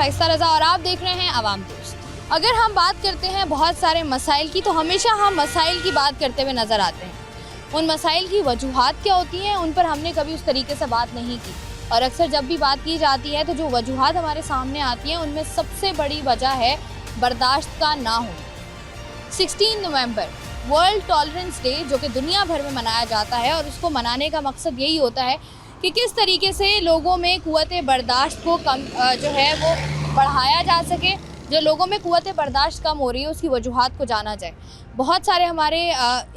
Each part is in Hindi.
शाइस्ता रज़ा और आप देख रहे हैं आवाम दोस्त। अगर हम बात करते हैं बहुत सारे मसाइल की, तो हमेशा हम मसाइल की बात करते हुए नज़र आते हैं। उन मसाइल की वजूहात क्या होती हैं, उन पर हमने कभी उस तरीके से बात नहीं की। और अक्सर जब भी बात की जाती है तो जो वजूहात हमारे सामने आती हैं उनमें सबसे बड़ी वजह है बर्दाश्त का ना होना। 16 नवंबर वर्ल्ड टॉलरेंस डे जो कि दुनिया भर में मनाया जाता है, और उसको मनाने का मकसद यही होता है कि किस तरीके से लोगों में क़ुव्वत बर्दाश्त को कम जो है वो बढ़ाया जा सके। जो लोगों में क़ुव्वत बर्दाश्त कम हो रही है उसकी वजूहात को जाना जाए। बहुत सारे हमारे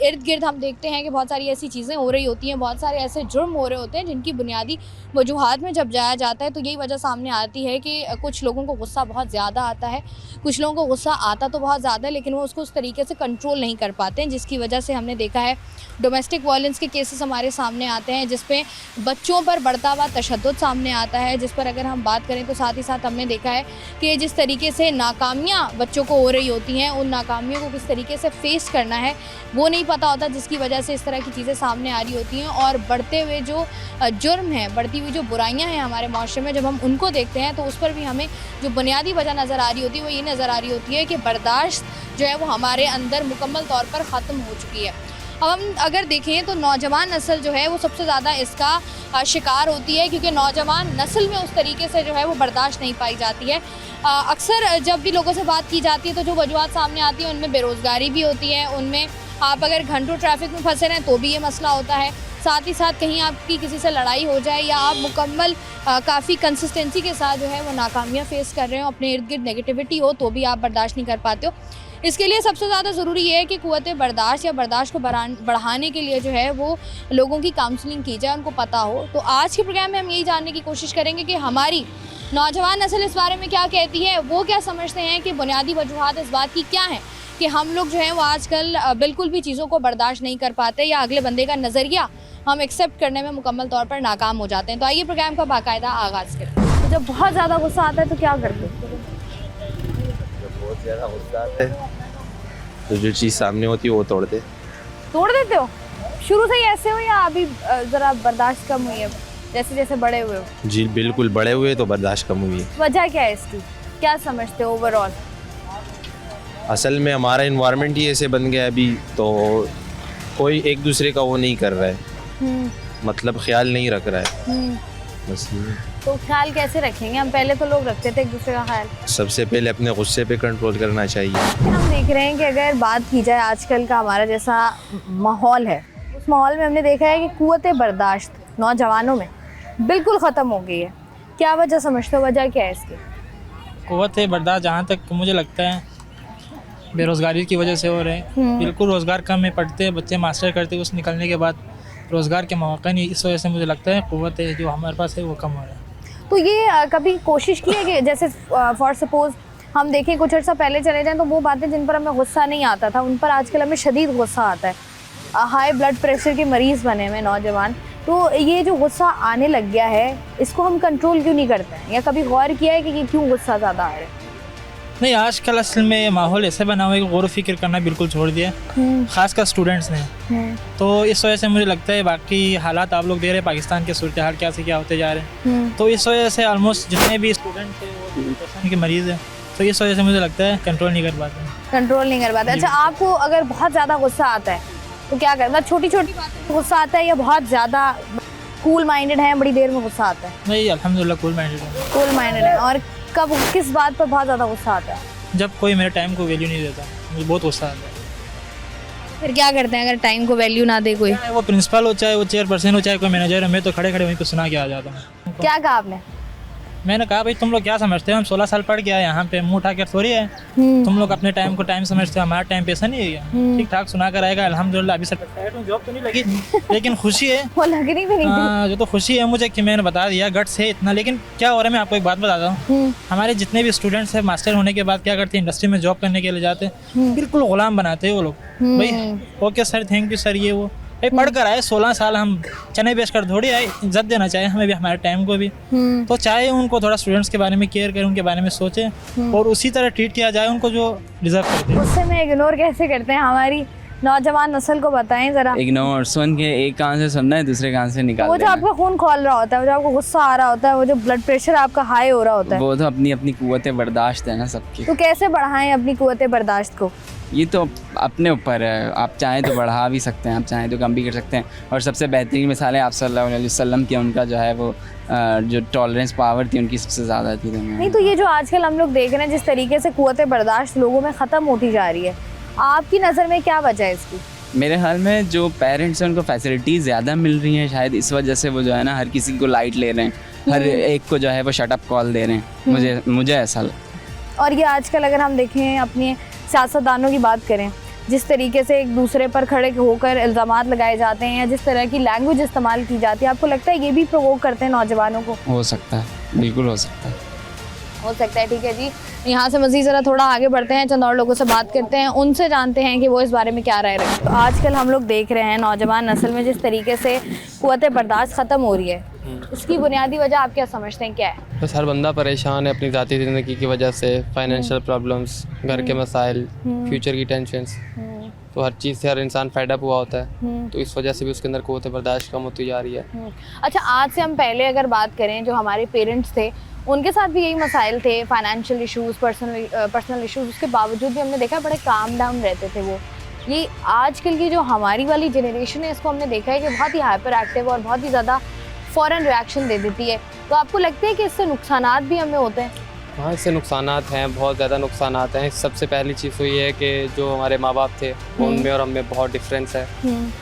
इर्द गिर्द हम देखते हैं कि बहुत सारी ऐसी चीज़ें हो रही होती हैं, बहुत सारे ऐसे जुर्म हो रहे होते हैं जिनकी बुनियादी वजूहात में जब जाया जाता है तो यही वजह सामने आती है कि कुछ लोगों को गुस्सा बहुत ज़्यादा आता है, कुछ लोगों को गुस्सा आता तो बहुत ज़्यादा है लेकिन वो उसको उस तरीके से कंट्रोल नहीं कर पाते हैं, जिसकी वजह से हमने देखा है डोमेस्टिक वायलेंस के केसेस हमारे सामने आते हैं, जिस पे बच्चों पर बढ़ता हुआ तशद्दुद सामने आता है, जिस पर अगर हम बात करें तो साथ ही साथ हमने देखा है कि जिस तरीके से नाकामियाँ बच्चों को हो रही होती हैं, उन नाकामियों को किस तरीके से फेस करना है वो नहीं पता होता, जिसकी वजह से इस तरह की चीज़ें सामने आ रही होती हैं। और बढ़ते हुए जो जुर्म हैं, बढ़ती हुई जो बुराइयां हैं हमारे माशरे में, जब हम उनको देखते हैं तो उस पर भी हमें जो बुनियादी वजह नज़र आ रही होती है वो ये नज़र आ रही होती है कि बर्दाश्त जो है वो हमारे अंदर मुकम्मल तौर पर ख़त्म हो चुकी है। अब हम अगर देखें तो नौजवान नस्ल जो है वो सबसे ज़्यादा इसका शिकार होती है, क्योंकि नौजवान नस्ल में उस तरीके से जो है वो बर्दाश्त नहीं पाई जाती है। अक्सर जब भी लोगों से बात की जाती है तो जो वजूहत सामने आती है उनमें बेरोज़गारी भी होती है, उनमें आप अगर घंटों ट्रैफिक में फंसे रहें तो भी ये मसला होता है, साथ ही साथ कहीं आपकी किसी से लड़ाई हो जाए या आप मुकम्मल काफ़ी कंसिस्टेंसी के साथ जो है वो नाकामियाँ फेस कर रहे हो, अपने इर्द गिर्द नेगेटिविटी हो तो भी आप बर्दाश्त नहीं कर पाते हो। इसके लिए सबसे ज़्यादा ज़रूरी ये है कि क़ुव्वत बर्दाश्त या बर्दाश्त को बढ़ाने के लिए जो है वो लोगों की काउंसलिंग की जाए, उनको पता हो। तो आज के प्रोग्राम में हम यही जानने की कोशिश करेंगे कि हमारी नौजवान नस्ल इस बारे में क्या कहती है, वो क्या समझते हैं कि बुनियादी वजूहात इस बात की क्या हैं कि हम लोग जो है वो आजकल बिल्कुल भी चीज़ों को बर्दाश्त नहीं कर पाते या अगले बंदे का नज़रिया हम एक्सेप्ट करने में मुकम्मल तौर पर नाकाम हो जाते हैं। तो आइए प्रोग्राम का बाकायदा आगाज़ करें। तो जब बहुत ज़्यादा गुस्सा आता है तो क्या करते हो? जब बहुत ज़्यादा गुस्सा आता है तो जो चीज़ सामने होती है वो तोड़ देते हो? शुरू से ही ऐसे हो या अभी ज़रा बर्दाश्त कम हुई है जैसे जैसे बड़े हुए हो? जी बिल्कुल, बड़े हुए तो बर्दाश्त कम हुई है। वजह क्या है इसकी, क्या समझते हो ओवरऑल? असल में हमारा इन्वायरमेंट ही ऐसे बन गया अभी, तो कोई एक दूसरे का वो नहीं कर रहा है, मतलब ख्याल नहीं रख रहा है बस। तो ख्याल कैसे रखेंगे हम? पहले तो लोग रखते थे एक दूसरे का ख्याल। सबसे पहले अपने गुस्से पे कंट्रोल करना चाहिए। हम देख रहे हैं कि अगर बात की जाए आजकल का हमारा जैसा माहौल है, उस माहौल में हमने देखा है कि क़ुव्वत बर्दाश्त नौजवानों में बिल्कुल ख़त्म हो गई है। क्या वजह समझते हो, वजह क्या है इसकी? क़ुव्वत बर्दाश्त जहाँ तक मुझे लगता है बेरोज़गारी की वजह से हो रहे हैं। बिल्कुल रोज़गार कम है, पढ़ते हैं बच्चे, मास्टर करते हैं, उस निकलने के बाद रोज़गार के मौका नहीं, इस वजह से मुझे लगता है क़ुव्वत जो हमारे पास है वो कम हो रहा है। तो ये कभी कोशिश की है कि जैसे फॉर सपोज़ हम देखें कुछ अर्सा पहले चले जाएं तो वो बातें जिन पर हमें गुस्सा नहीं आता था उन पर आजकल हमें शदीद गुस्सा आता है। हाई ब्लड प्रेशर के मरीज़ बने हुए नौजवान, तो ये जो गुस्सा आने लग गया है इसको हम कंट्रोल क्यों नहीं करते हैं, या कभी गौर किया है कि क्यों गुस्सा ज़्यादा आ रहा है? नहीं, आजकल असल में माहौल ऐसे बना हुआ है कि गौर फिक्र करना बिल्कुल छोड़ दिया, ख़ासकर स्टूडेंट्स ने। तो इस वजह से मुझे लगता है बाकी हालात आप लोग दे रहे हैं, पाकिस्तान के सूरत हाल क्या से क्या होते जा रहे हैं, तो इस वजह से ऑलमोस्ट जितने भी स्टूडेंट थे वो डिप्रेशन के मरीज़ हैं, तो इस वजह से मुझे लगता है कंट्रोल नहीं कर पाते। अच्छा, आपको अगर बहुत ज़्यादा गुस्सा आता है तो क्या करना? छोटी छोटी बातें गुस्सा आता है या बहुत ज़्यादा कूल माइंडेड है, बड़ी देर में गुस्सा आता है? नहीं, अल्हम्दुलिल्लाह कूल माइंडेड है। और कब किस बात पर बहुत ज़्यादा गुस्सा आता है? जब कोई मेरे टाइम को वैल्यू नहीं देता, मुझे बहुत गुस्सा आता है। फिर क्या करते हैं अगर टाइम को वैल्यू ना दे कोई? चाहे वो प्रिंसिपल हो, चाहे वो चेयरपर्सन हो, चाहे कोई मैनेजर है, मैं तो खड़े खड़े वहीं पे सुना के आ जाता हूँ। क्या कहा आपने? मैंने कहा भाई तुम लोग क्या समझते हो, हम 16 साल पढ़ के आए यहाँ पे, मुँह उठा कर थोड़ी है, तुम लोग अपने टाइम को टाइम समझते हो, हमारा टाइम पे ऐसा नहीं है। ठीक ठाक सुना कर आएगा, अल्हम्दुलिल्लाह। अभी सर जॉब तो नहीं लगी लेकिन खुशी है, वो लगनी भी नहीं थी। जो तो खुशी है मुझे कि मैंने बता दिया, गट्स है इतना। लेकिन क्या हो रहा है, मैं आपको एक बात बताता हूँ, हमारे जितने भी स्टूडेंट्स हैं मास्टर होने के बाद क्या करते हैं, इंडस्ट्री में जॉब करने के लिए जाते हैं, बिल्कुल गुलाम बनाते हैं वो लोग। भाई okay sir, thank you sir, ये वो भाई पढ़ कर आए 16 साल, हम चने बेच कर थोड़ी आए, इज्जत देना चाहिए हमें भी, हमारे टाइम को भी। तो चाहे उनको थोड़ा स्टूडेंट्स के बारे में केयर करें, उनके बारे में सोचें और उसी तरह ट्रीट किया जाए उनको जो डिज़र्व करते हैं। उससे में इग्नोर कैसे करते हैं हमारी नौजवान नस्ल को बताएं ज़रा। इग्नोर, सुन के एक कान से सुनना है, दूसरे कान से निकाल वो जो देना आपका खून खोल रहा होता है, वो जो आपको गुस्सा आ रहा होता है, वो जो ब्लड प्रेशर आपका हाई हो रहा होता है। है, वो तो अपनी अपनी कुव्वत बर्दाश्त है ना सबकी। तो कैसे बढ़ाएं अपनी कुव्वत बर्दाश्त को? ये तो अपने ऊपर है, आप चाहें तो बढ़ा भी सकते हैं, आप चाहें तो कम भी कर सकते हैं। और सबसे बेहतरीन मिसाल है आप सल्लल्लाहु अलैहि वसल्लम की, उनका जो है वो जो टॉलरेंस पावर थी उनकी सबसे ज़्यादा थी दुनिया में। नहीं तो ये जो आजकल हम लोग देख रहे हैं जिस तरीके से कुव्वत बर्दाश्त लोगों में ख़त्म होती जा रही है, आपकी नज़र में क्या वजह है इसकी? मेरे ख्याल में जो पेरेंट्स हैं उनको फैसिलिटीज़ ज़्यादा मिल रही हैं, शायद इस वजह से वो जो है ना हर किसी को लाइट ले रहे हैं, हर एक को जो है वो शट अप कॉल दे रहे हैं। मुझे ऐसा लगता। और ये आजकल अगर हम देखें अपने सियासतदानों की बात करें, जिस तरीके से एक दूसरे पर खड़े होकर इल्ज़ामात लगाए जाते हैं या जिस तरह की लैंग्वेज इस्तेमाल की जाती है, आपको लगता है ये भी प्रोवोक करते हैं नौजवानों को? हो सकता है, बिल्कुल हो सकता है। हो सकता है। ठीक है जी, यहाँ से मज़ीद ज़रा थोड़ा आगे बढ़ते हैं, चंद और लोगों से बात करते हैं, उनसे जानते हैं कि वो इस बारे में क्या राय रखते हैं। तो आजकल हम लोग देख रहे हैं नौजवान नस्ल में जिस तरीके से कुव्वत बर्दाश्त ख़त्म हो रही है, उसकी बुनियादी वजह आप क्या समझते हैं, क्या है? बस हर बंदा परेशान है अपनी ज़ाती ज़िंदगी की वजह से, फाइनेंशियल प्रॉब्लम्स, घर के मसाइल, फ्यूचर की टेंशन्स, तो हर चीज़ से हर इंसान फेड अप हुआ होता है, तो इस वजह से भी उसके अंदर क़ुव्वत बर्दाश्त कम होती जा रही है। अच्छा, आज से हम पहले अगर बात करें, जो हमारे पेरेंट्स थे उनके साथ भी यही मसाइल थे, फाइनेंशियल इश्यूज़, पर्सनल इश्यूज़, उसके बावजूद भी हमने देखा बड़े काम डाउन रहते थे वो। ये आजकल की जो हमारी वाली जनरेशन है, इसको हमने देखा है कि बहुत ही हाइपर एक्टिव और बहुत ही ज़्यादा फ़ौरन रिएक्शन दे देती है। तो आपको लगता है कि इससे नुकसानात भी हमें होते हैं? हाँ, इससे नुकसानात हैं, बहुत ज़्यादा नुकसानात हैं। सबसे पहली चीज़ तो ये है कि जो हमारे माँ बाप थे उनमें और हमें बहुत डिफरेंस है,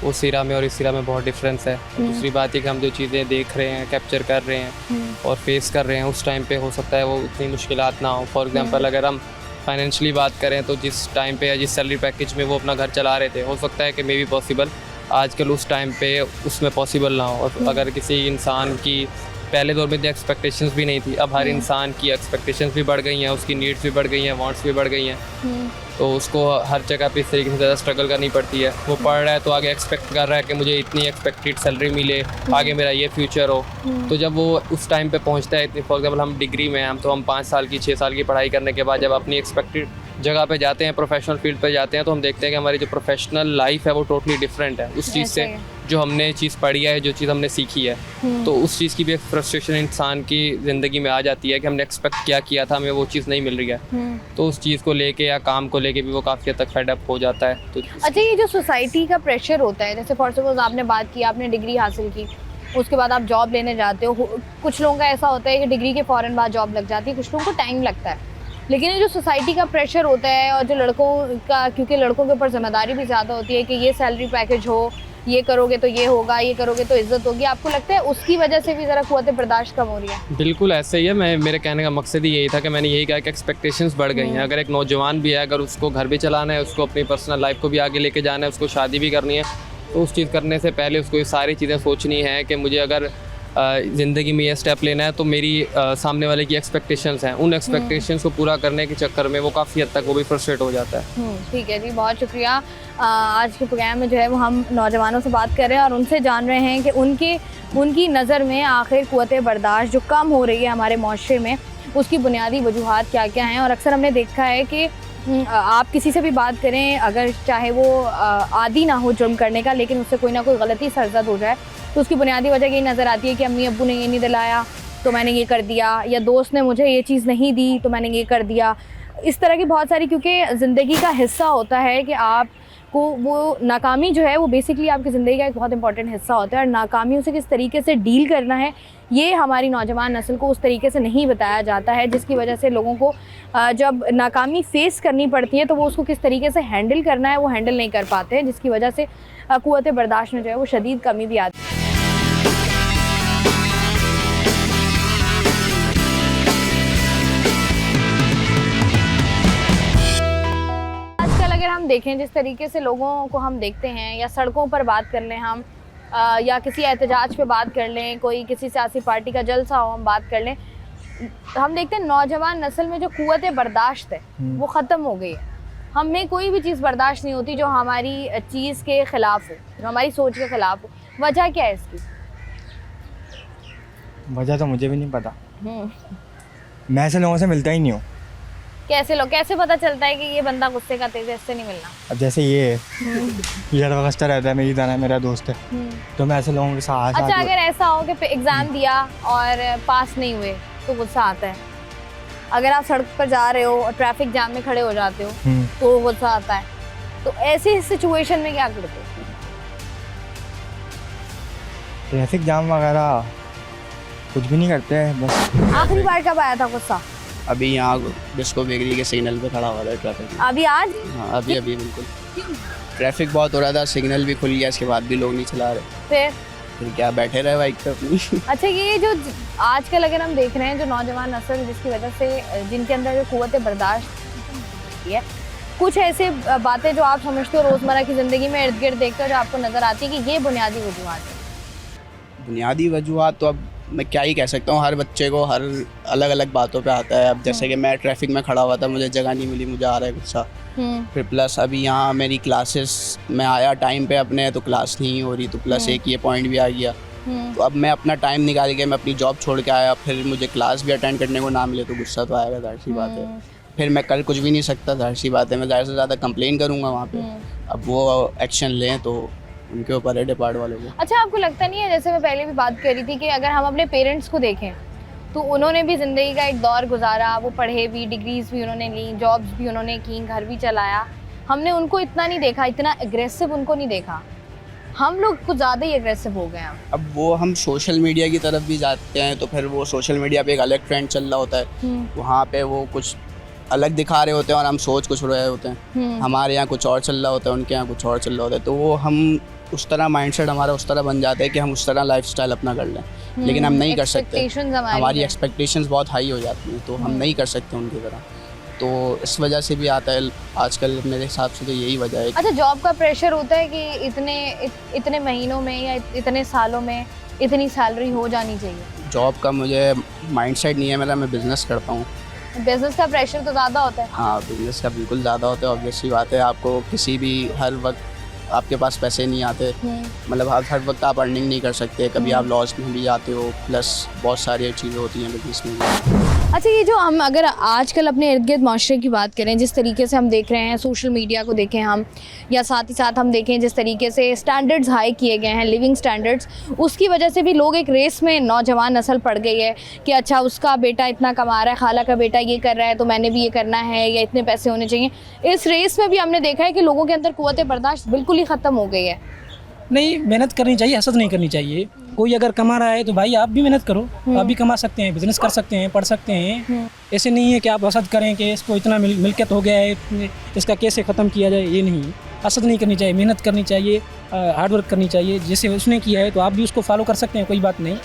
उस सिरा में और इस सिरा में बहुत डिफरेंस है। दूसरी बात है कि हम जो चीज़ें देख रहे हैं, कैप्चर कर रहे हैं और फेस कर रहे हैं, उस टाइम पे हो सकता है वो इतनी मुश्किलात ना हो। फॉर एग्जांपल अगर हम फाइनेंशियली बात करें तो जिस टाइम पे या जिस सैलरी पैकेज में वो अपना घर चला रहे थे, हो सकता है कि मे बी पॉसिबल आजकल उस टाइम पे उसमें पॉसिबल ना हो। और अगर किसी इंसान की पहले दौर में इतनी एक्सपेक्टेशंस भी नहीं थी, अब हर इंसान की एक्सपेक्टेशंस भी बढ़ गई हैं, उसकी नीड्स भी बढ़ गई हैं, वांट्स भी बढ़ गई हैं, तो उसको हर जगह पे इस तरीके से ज़्यादा स्ट्रगल करनी पड़ती है। वो पढ़ रहा है तो आगे एक्सपेक्ट कर रहा है कि मुझे इतनी एक्सपेक्टेड सैलरी मिले, आगे मेरा ये फ्यूचर हो। तो जब वो उस टाइम पे पहुंचता है, इतनी फॉर एग्जाम्पल हम डिग्री में हैं, हम 5 साल की 6 साल की पढ़ाई करने के बाद जब अपनी एक्सपेक्टेड जगह पे जाते हैं, प्रोफेशनल फील्ड पे जाते हैं, तो हम देखते हैं कि हमारी जो प्रोफेशनल लाइफ है वो टोटली डिफरेंट है उस चीज़ से जो हमने चीज़ पढ़ी है, जो चीज़ हमने सीखी है। तो उस चीज़ की भी एक फ्रस्ट्रेशन इंसान की ज़िंदगी में आ जाती है कि हमने एक्सपेक्ट क्या किया था, हमें वो चीज़ नहीं मिल रही है। तो उस चीज़ को लेके या काम को लेके भी वो काफ़ी हद तक फेड अप हो जाता है। तो अच्छा, ये जो सोसाइटी का प्रेशर होता है, जैसे फॉर सपोज आपने बात की, आपने डिग्री हासिल की, उसके बाद आप जॉब लेने जाते हो, कुछ लोगों का ऐसा होता है कि डिग्री के फ़ौरन बाद जॉब लग जाती है, कुछ लोगों को टाइम लगता है। लेकिन ये जो सोसाइटी का प्रेशर होता है और जो लड़कों का, क्योंकि लड़कों के ऊपर जिम्मेदारी भी ज़्यादा होती है कि ये सैलरी पैकेज हो, ये करोगे तो ये होगा, ये करोगे तो इज्जत होगी, आपको लगता है उसकी वजह से भी ज़रा क़ुव्वत बर्दाश्त कम हो रही है? बिल्कुल ऐसे ही है। मेरे कहने का मकसद ही यही था कि मैंने यही कहा कि एक्सपेक्टेशंस बढ़ गई हैं। अगर एक नौजवान भी है, अगर उसको घर भी चलाना है, उसको अपनी पर्सनल लाइफ को भी आगे लेके जाना है, उसको शादी भी करनी है, तो उस चीज़ करने से पहले उसको ये सारी चीज़ें सोचनी है कि मुझे अगर ज़िंदगी में ये स्टेप लेना है तो मेरी सामने वाले की एक्सपेक्टेशंस हैं, उन एक्सपेक्टेशंस को पूरा करने के चक्कर में वो काफ़ी हद तक वो भी फ्रस्ट्रेट हो जाता है। ठीक है जी, बहुत शुक्रिया। आज के प्रोग्राम में जो है वो हम नौजवानों से बात कर रहे हैं और उनसे जान रहे हैं कि उनकी नज़र में आखिर क़ुव्वत बर्दाश्त जो कम हो रही है हमारे माशरे में, उसकी बुनियादी वजूहात क्या क्या हैं। और अक्सर हमने देखा है कि आप किसी से भी बात करें, अगर चाहे वो आदी ना हो जुर्म करने का, लेकिन उससे कोई ना कोई गलती सरजद हो जाए तो उसकी बुनियादी वजह यही नज़र आती है कि अम्मी अब्बू ने ये नहीं दिलाया तो मैंने ये कर दिया, या दोस्त ने मुझे ये चीज़ नहीं दी तो मैंने ये कर दिया। इस तरह की बहुत सारी, क्योंकि ज़िंदगी का हिस्सा होता है कि आपको वो नाकामी जो है वो बेसिकली आपकी ज़िंदगी का एक बहुत इंपॉर्टेंट हिस्सा होता है, और नाकामियों से किस तरीके से डील करना है ये हमारी नौजवान नस्ल को उस तरीके से नहीं बताया जाता है, जिसकी वजह से लोगों को जब नाकामी फ़ेस करनी पड़ती है तो वो उसको किस तरीके से हैंडल करना है वो हैंडल नहीं कर पाते हैं, जिसकी वजह से क़ुव्वत बर्दाश्त में जो है वो शदीद कमी भी आती है। हम देखें जिस तरीके से लोगों को हम देखते हैं, या सड़कों पर बात कर लें हम, या किसी एहतजाज पे बात कर लें, कोई किसी सियासी पार्टी का जलसा हो हम बात कर लें, हम देखते हैं नौजवान नस्ल में जो क़ुव्वत बर्दाश्त है वो ख़त्म हो गई है। हमें कोई भी चीज़ बर्दाश्त नहीं होती जो हमारी चीज़ के ख़िलाफ़ हो, जो हमारी सोच के ख़िलाफ़ हो। वजह क्या है इसकी? वजह तो मुझे भी नहीं पता, मैं ऐसे लोगों से मिलता ही नहीं हूँ। कैसे पता चलता है कि ये बंदा गुस्से का तेज है, इससे नहीं मिलना? अब जैसे ये लीडर वगस्ता रहता है, मेरी दाना मेरा दोस्त है, तो मैं ऐसे लोगों के साथ अच्छा, अगर ऐसा हो कि एग्जाम दिया और पास नहीं हुए तो गुस्सा आता है? अगर आप सड़क पर जा रहे हो और ट्रैफिक जाम में खड़े हो जाते हो तो गुस्सा आता है, तो ऐसी सिचुएशन में क्या करते हो? ट्रैफिक जाम वगैरह कुछ भी नहीं करते हैं, बस। आखिरी बार कब आया था गुस्सा? अभी यहाँ डिस्को बेकरी के सिग्नल पे खड़ा हुआ था ट्रैफिक में। अभी आज? हाँ, अभी बिल्कुल ट्रैफिक बहुत हो रहा था, सिग्नल भी खुल गया, इसके बाद भी लोग नहीं चला रहे, फिर क्या बैठे रहे बाइक पे अपनी। अच्छा, ये जो आजकल अगर हम देख रहे हैं जो नौजवान नस्ल जिसकी वजह से जिनके अंदर जो क़ुव्वत बर्दाश्त है, कुछ ऐसे बातें जो आप समझते हो रोज़मर्रा की ज़िंदगी में इर्द गिर्द देखते हो जो आपको नज़र आती है कि ये बुनियादी वजूहात है? बुनियादी वजूहात तो अब मैं क्या ही कह सकता हूँ, हर बच्चे को हर अलग अलग बातों पे आता है। अब जैसे कि मैं ट्रैफिक में खड़ा हुआ था, मुझे जगह नहीं मिली, मुझे आ रहा है गुस्सा। फिर प्लस अभी यहाँ मेरी क्लासेस में आया टाइम पे अपने, तो क्लास नहीं हो रही, तो प्लस एक ये पॉइंट भी आ गया। तो अब मैं अपना टाइम निकाल के मैं अपनी जॉब छोड़ के आया, फिर मुझे क्लास भी अटेंड करने को ना मिले तो गुस्सा तो आएगा, जाहिर सी बात है। फिर मैं कल कुछ भी नहीं सकता, जाहिर सी बात है, मैं ज़्यादा से ज़्यादा कंप्लेन करूँगा वहाँ पे। अब वो एक्शन लें तो उनके ऊपर है, डिपार्ट वालों को। अच्छा, आपको लगता नहीं है, जैसे मैं पहले भी बात कर रही थी कि अगर हम अपने पेरेंट्स को देखें तो उन्होंने भी ज़िंदगी का एक दौर गुजारा, वो पढ़े भी, डिग्रीज भी उन्होंने ली, जॉब्स भी उन्होंने की, घर भी चलाया, हमने उनको इतना नहीं देखा, इतना एग्रेसिव उनको नहीं देखा। हम लोग कुछ ज़्यादा ही एग्रेसिव हो गए हैं। अब वो हम सोशल मीडिया की तरफ भी जाते हैं तो फिर वो सोशल मीडिया पे एक अलग ट्रेंड चल रहा होता है, वहाँ पे वो कुछ अलग दिखा रहे होते हैं और हम सोच कुछ रहे होते हैं। हमारे यहाँ कुछ और चल रहा होता है, उनके यहाँ कुछ और चल रहा होता है, तो वो हम उस तरह माइंडसेट हमारा उस तरह बन जाता है कि हम उस तरह लाइफस्टाइल अपना कर लें, लेकिन हम नहीं कर सकते। हमारी एक्सपेक्टेशंस बहुत हाई हो जाती हैं, तो हम नहीं कर सकते उनकी तरह, तो इस वजह से भी आता है आजकल, मेरे हिसाब से तो यही वजह है। अच्छा, जॉब का प्रेशर होता है कि इतने महीनों में या इतने सालों में इतनी सैलरी हो जानी चाहिए? जॉब का मुझे माइंडसेट नहीं है मेरा, मैं बिज़नेस करता हूँ। बिजनेस का प्रेशर तो ज़्यादा होता है? हाँ, बिज़नेस का बिल्कुल ज़्यादा होता है, ऑब्वियसली बात है। आपको किसी भी हर वक्त आपके पास पैसे नहीं आते, मतलब आप हर वक्त आप अर्निंग नहीं कर सकते, कभी आप लॉस में भी जाते हो, प्लस बहुत सारी चीज़ें होती हैं बिजनेस में। अच्छा, ये जो हम अगर आजकल अपने इर्द गिर्द माशरे की बात करें, जिस तरीके से हम देख रहे हैं सोशल मीडिया को देखें हम, या साथ ही साथ हम देखें जिस तरीके से स्टैंडर्ड्स हाई किए गए हैं, लिविंग स्टैंडर्ड्स, उसकी वजह से भी लोग एक रेस में, नौजवान नस्ल पड़ गई है कि अच्छा उसका बेटा इतना कमा रहा है, खाला का बेटा ये कर रहा है तो मैंने भी ये करना है, या इतने पैसे होने चाहिए। इस रेस में भी हमने देखा है कि लोगों के अंदर क़ुव्वत बर्दाश्त बिल्कुल ही ख़त्म हो गई है। नहीं, मेहनत करनी चाहिए, हसद नहीं करनी चाहिए। कोई अगर कमा रहा है तो भाई आप भी मेहनत करो, आप भी कमा सकते हैं, बिजनेस कर सकते हैं, पढ़ सकते हैं। ऐसे नहीं है कि आप हसद करें कि इसको इतना मिल्कियत हो गया है, इसका कैसे ख़त्म किया जाए, ये नहीं। हसद नहीं करनी चाहिए, मेहनत करनी चाहिए, हार्ड वर्क करनी चाहिए। जैसे उसने किया है तो आप भी उसको फॉलो कर सकते हैं, कोई बात नहीं।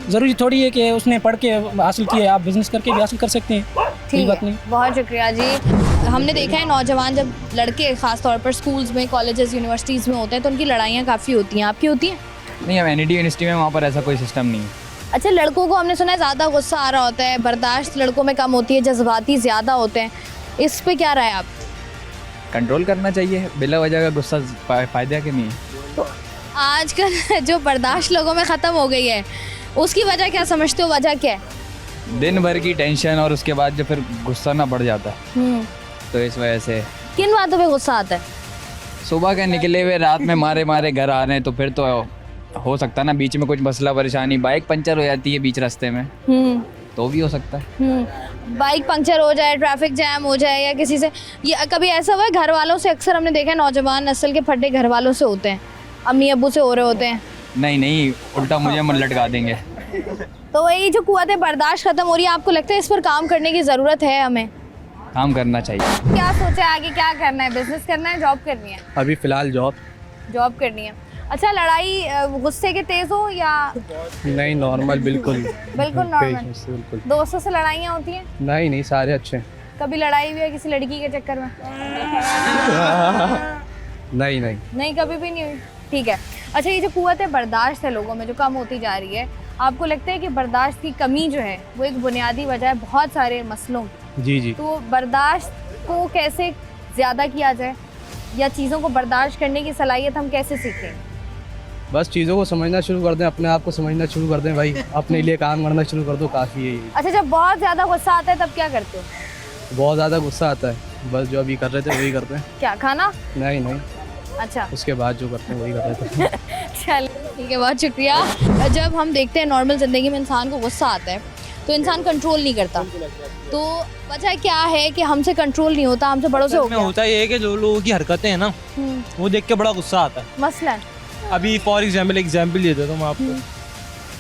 ज़रूरी थोड़ी है कि उसने पढ़ के हासिल किया है, आप बिज़नेस करके भी हासिल कर सकते हैं, कोई बात नहीं। बहुत शुक्रिया जी। हमने देखा है नौजवान, जब लड़के ख़ास तौर पर स्कूल्स में, कॉलेजेस, यूनिवर्सिटीज़ में होते हैं तो उनकी लड़ाइयाँ काफ़ी होती हैं। आपकी होती हैं? नहीं, हम एनईडी यूनिवर्सिटी में, वहाँ पर ऐसा कोई सिस्टम नहीं है। अच्छा, लड़कों को हमने सुना है ज़्यादा गुस्सा आ रहा होता है, बर्दाश्त लड़कों में कम होती है, जज्बाती ज़्यादा होते हैं, इस पे क्या राय आप? कंट्रोल करना चाहिए, बिला वजह का गुस्सा फ़ायदा के नहीं है। तो आजकल जो बर्दाश्त लोगों में ख़त्म हो गई है, उसकी वजह क्या समझते हो? वजह क्या है? दिन भर की टेंशन और उसके बाद जो फिर गुस्सा ना बढ़ जाता है, तो इस वजह से। किन बातों पे गुस्सा आता है? सुबह के निकले हुए रात में मारे घर आ रहे हैं, तो फिर तो हो सकता है ना बीच में कुछ मसला परेशानी, बाइक पंचर हो जाती है बीच रास्ते में, तो भी हो सकता है। बाइक पंचर हो जाए, ट्रैफिक जैम हो जाए, या किसी से, या कभी ऐसा हुआ है घर वालों से? अक्सर हमने देखा है नौजवान नस्ल के फटे घर वालों से होते हैं, अम्मी अब्बू से हो रहे होते हैं। नहीं, उल्टा मुझे मन लटका देंगे। तो वही जो क़ुव्वत बर्दाश्त ख़त्म हो रही है, आपको लगता है इस पर काम करने की ज़रूरत है? हमें काम करना चाहिए। क्या सोचा है आगे, क्या करना है? बिजनेस करना है, जॉब करनी है? अभी फ़िलहाल जॉब करनी है। अच्छा, लड़ाई गुस्से के तेज़ हो या नहीं, नॉर्मल, बिल्कुल नॉर्मल? दोस्तों से लड़ाइयाँ होती हैं? नहीं, सारे अच्छे। कभी लड़ाई हुई है किसी लड़की के चक्कर में? नहीं, कभी भी नहीं हुई। ठीक है। अच्छा, ये जो क़ुव्वत बर्दाश्त है लोगों में जो कम होती जा रही है, आपको लगता है कि बर्दाश्त की कमी जो है वो एक बुनियादी वजह है बहुत सारे मसलों की? जी। तो बर्दाश्त को कैसे ज़्यादा किया जाए, या चीज़ों को बर्दाश्त करने की सलाहियत हम कैसे सीखें? बस चीज़ों को समझना शुरू कर दें, अपने आप को समझना शुरू कर दें भाई, अपने लिए काम करना शुरू कर दो, काफ़ी है। अच्छा, जब बहुत ज़्यादा गुस्सा आता है तब क्या करते हो? बहुत ज़्यादा गुस्सा आता है, बस जो अभी कर रहे थे वही करते हैं। क्या खाना? नहीं, अच्छा, उसके बाद जो करते हैं वही कर रहे थे। चल ठीक है, बहुत शुक्रिया। जब हम देखते हैं नॉर्मल ज़िंदगी में इंसान को गुस्सा आता है तो इंसान कंट्रोल नहीं करता, तो वजह क्या है कि हमसे कंट्रोल नहीं होता, हमसे बड़ों से हो में गया। होता ये है कि जो लोगों की हरकतें हैं ना, वो देख के बड़ा गुस्सा आता है। मसलन अभी फॉर एग्जाम्पल दे देता हूँ मैं आपको।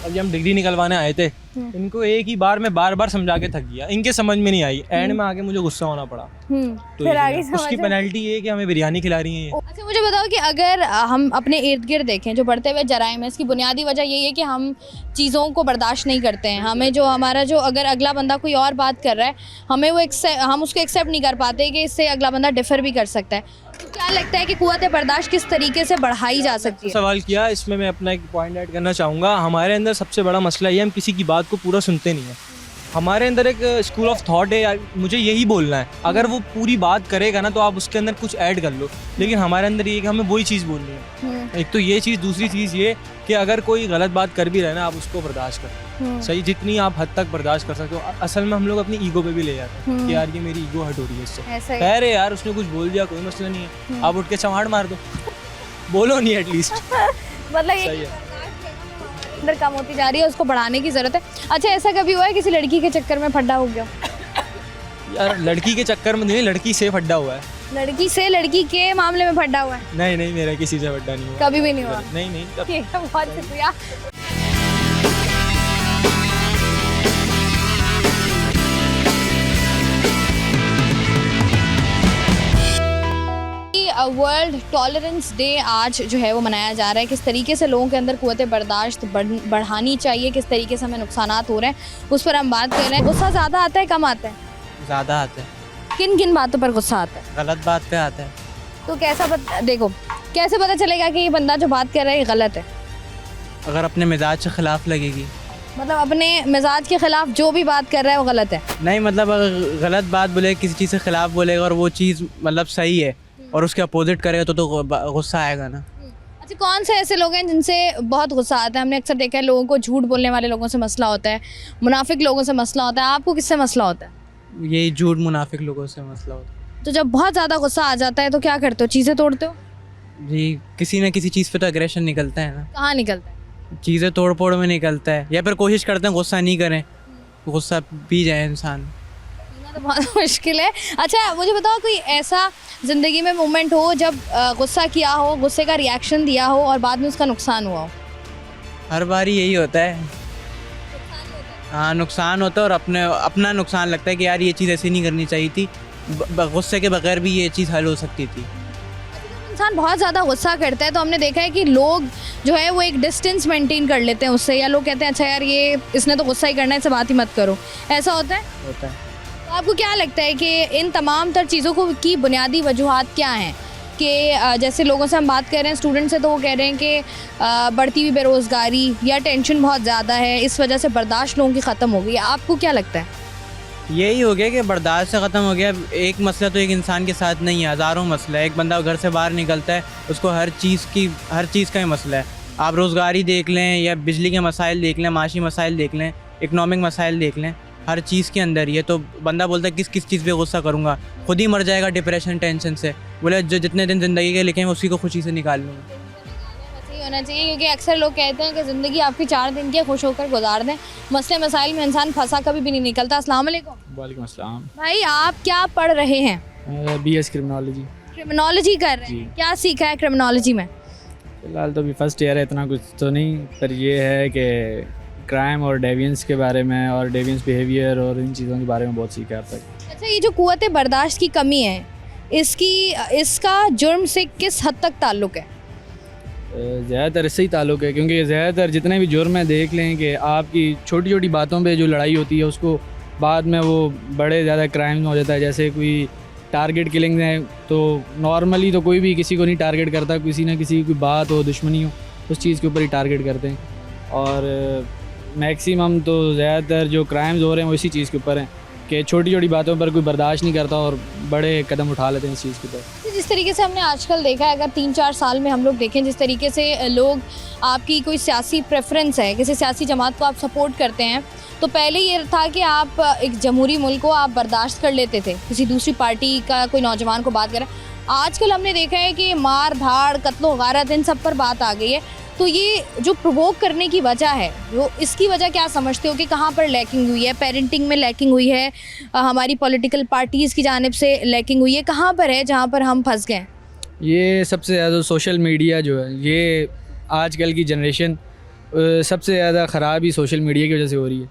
अभी हम डिग्री निकलवाने आए थे, इनको एक ही बार में बार समझा के थक गया, इनके समझ में नहीं आई, एंड में आके मुझे गुस्सा होना पड़ा। तो फिर आगे उसकी पेनल्टी ये है कि हमें बिरयानी खिला रही हैं ये। अच्छा, मुझे बताओ कि अगर हम अपने इर्द गिर्द देखें जो बढ़ते हुए जराइम है, इसकी बुनियादी वजह यही है कि हम चीज़ों को बर्दाश्त नहीं करते हैं। हमें जो हमारा जो अगर अगला बंदा कोई और बात कर रहा है, हमें वो हम उसको एक्सेप्ट नहीं कर पाते कि इससे अगला बंदा डिफर भी कर सकता है। तो क्या लगता है कि कुव्वत बर्दाश्त किस तरीके से बढ़ाई जा सकती है? सवाल किया, इसमें मैं अपना एक पॉइंट ऐड करना चाहूँगा। हमारे अंदर सबसे बड़ा मसला ये है, हम किसी की बात को पूरा सुनते नहीं हैं। हमारे अंदर एक स्कूल ऑफ थॉट है यार, मुझे यही बोलना है, अगर वो पूरी बात करेगा ना तो आप उसके अंदर कुछ ऐड कर लो, लेकिन हमारे अंदर ये है कि हमें वही चीज़ बोलनी है। एक तो ये चीज़, दूसरी चीज़ ये कि अगर कोई गलत बात कर भी रहे ना, आप उसको बर्दाश्त करो, सही जितनी आप हद तक बर्दाश्त कर सकते हो। असल में हम लोग अपनी ईगो पे भी ले जाते हैं कि यार ये मेरी ईगो हट हो रही है इससे, खैर है यार उसने कुछ बोल दिया, कोई मसला नहीं है, आप उठ के चमाड़ मार दो, बोलो नहीं एटलीस्ट। मतलब ये अंदर कम होती जा रही है, उसको बढ़ाने की ज़रूरत है। अच्छा, ऐसा कभी हुआ है किसी लड़की के चक्कर में फड्डा हो गया? यार लड़की के चक्कर में नहीं, लड़की से फड्डा हुआ है। लड़की से लड़की के मामले में फड्डा हुआ है? नहीं, मेरा किसी से फड्डा नहीं हुआ, कभी भी नहीं हुआ? नहीं। ठीक है, बहुत शुक्रिया। वर्ल्ड टॉलरेंस डे आज जो है वो मनाया जा रहा है। किस तरीके से लोगों के अंदर कुव्वत बर्दाश्त बढ़ानी चाहिए, किस तरीके से हमें नुकसानात हो रहे हैं, उस पर हम बात कर रहे हैं। गुस्सा ज़्यादा आता है, कम आता है? ज़्यादा आता है। किन किन बातों पर गुस्सा आता है? गलत बात पे आता है। तो देखो कैसे पता चलेगा कि ये बंदा जो बात कर रहा है ये गलत है? अगर अपने मिजाज के ख़िलाफ़ लगेगी। मतलब अपने मिजाज के ख़िलाफ़ जो भी बात कर रहा है वो गलत है? नहीं, मतलब अगर गलत बात बोले, किसी चीज़ के ख़िलाफ़ बोलेगा और वो चीज़ मतलब सही है और उसके अपोजिट करेगा तो गुस्सा आएगा ना। अच्छा, कौन से ऐसे लोग हैं जिनसे बहुत गुस्सा आता है? हमने अक्सर देखा है लोगों को झूठ बोलने वाले लोगों से मसला होता है, मुनाफिक लोगों से मसला होता है। आपको किससे मसला होता है? यही झूठ मुनाफिक लोगों से मसला होता है। तो जब बहुत ज़्यादा गुस्सा आ जाता है तो क्या करते हो? चीज़ें तोड़ते हो? जी, किसी न किसी चीज़ पे तो एग्रेशन निकलता है ना। कहाँ निकलता है? चीज़ें तोड़ फोड़ में निकलता है, या फिर कोशिश करते हैं गुस्सा नहीं करें, गुस्सा पी जाए इंसान। तो बहुत मुश्किल है। अच्छा, मुझे बताओ कोई ऐसा ज़िंदगी में मोमेंट हो जब गुस्सा किया हो, गुस्से का रिएक्शन दिया हो और बाद में उसका नुकसान हुआ हो? हर बार यही होता है। हाँ, नुकसान होता है और अपना नुकसान लगता है कि यार ये चीज़ ऐसी नहीं करनी चाहिए थी, गुस्से के बगैर भी ये चीज़ हल हो सकती थी। इंसान बहुत ज़्यादा गुस्सा करता है तो हमने देखा है कि लोग जो है वो एक डिस्टेंस मेंटेन कर लेते हैं उससे, या लोग कहते हैं अच्छा यार ये इसने तो गुस्सा ही करना है, इससे बात ही मत करो। ऐसा होता है? होता है। तो आपको क्या लगता है कि इन तमाम तर चीज़ों को की बुनियादी वजूहात क्या हैं? कि जैसे लोगों से हम बात कर रहे हैं, स्टूडेंट से, तो वो कह रहे हैं कि बढ़ती हुई बेरोज़गारी या टेंशन बहुत ज़्यादा है, इस वजह से बर्दाश्त लोगों की ख़त्म हो गई। आपको क्या लगता है? यही हो गया कि बर्दाश्त से ख़त्म हो गया। एक मसला तो एक इंसान के साथ नहीं है, हज़ारों मसला है। एक बंदा घर से बाहर निकलता है, उसको हर चीज़ का ही मसला है। आप रोज़गारी देख लें या बिजली के मसाइल देख लें, माशी मसाइल देख लें, इकनॉमिक मसाइल देख लें, हर चीज़ के अंदर ये तो बंदा बोलता है किस चीज़ पे गुस्सा करूँगा, खुद ही मर जाएगा डिप्रेशन टेंशन से। बोले जो जितने दिन ज़िंदगी के लिखे हैं उसी को खुशी से निकाल लूँगा। सही होना चाहिए, क्योंकि अक्सर लोग कहते हैं कि ज़िंदगी आपकी 4 दिन की है, खुश होकर गुजार दें। मसले मसाइल में इंसान फंसा कभी भी नहीं निकलता। अस्सलाम वालेकुम। वालेकुम अस्सलाम। भाई, आप क्या पढ़ रहे हैं? BS criminology. क्रिमिनोलॉजी कर रहे हैं? क्या सीखा है क्रिमिनोलॉजी में? फिलहाल तो अभी फर्स्ट ईयर है, इतना कुछ तो नहीं, पर ये है कि क्राइम और डेवियंस के बारे में और डेवियंस बिहेवियर और इन चीज़ों के बारे में बहुत सीखा है अब तक। अच्छा, ये जो कुव्वत बर्दाश्त की कमी है, इसका जुर्म से किस हद तक ताल्लुक़ है? ज़्यादातर इससे ही ताल्लुक़ है, क्योंकि ज़्यादातर जितने भी जुर्म है देख लें कि आपकी छोटी छोटी बातों पे जो लड़ाई होती है उसको बाद में वो बड़े ज़्यादा क्राइम हो जाता है। जैसे कोई टारगेट किलिंग है तो नॉर्मली तो कोई भी किसी को नहीं टारगेट करता, किसी ना किसी की बात हो, दुश्मनी हो, उस चीज़ के ऊपर ही टारगेट करते हैं। और मैक्सिमम तो ज़्यादातर जो क्राइम्स हो रहे हैं वो इसी चीज़ के ऊपर हैं कि छोटी छोटी बातों पर कोई बर्दाश्त नहीं करता और बड़े कदम उठा लेते हैं इस चीज़ की तरफ। जिस तरीके से हमने आजकल देखा है, अगर 3-4 साल में हम लोग देखें जिस तरीके से लोग, आपकी कोई सियासी प्रेफरेंस है, किसी सियासी जमात को आप सपोर्ट करते हैं, तो पहले ये था कि आप एक जमहूरी मुल्क को आप बर्दाश्त कर लेते थे, किसी दूसरी पार्टी का कोई नौजवान को बात करें। आजकल हमने देखा है कि मार धाड़, कत्लो गारत, इन सब पर बात आ गई है। तो ये जो प्रोवोक करने की वजह है, वो इसकी वजह क्या समझते हो कि कहाँ पर लैकिंग हुई है? पेरेंटिंग में लैकिंग हुई है, हमारी पॉलिटिकल पार्टीज़ की जानिब से लैकिंग हुई है, कहाँ पर है जहाँ पर हम फंस गए? ये सबसे ज़्यादा सोशल मीडिया जो है, ये आजकल की जनरेशन सबसे ज़्यादा ख़राब ही सोशल मीडिया की वजह से हो रही है,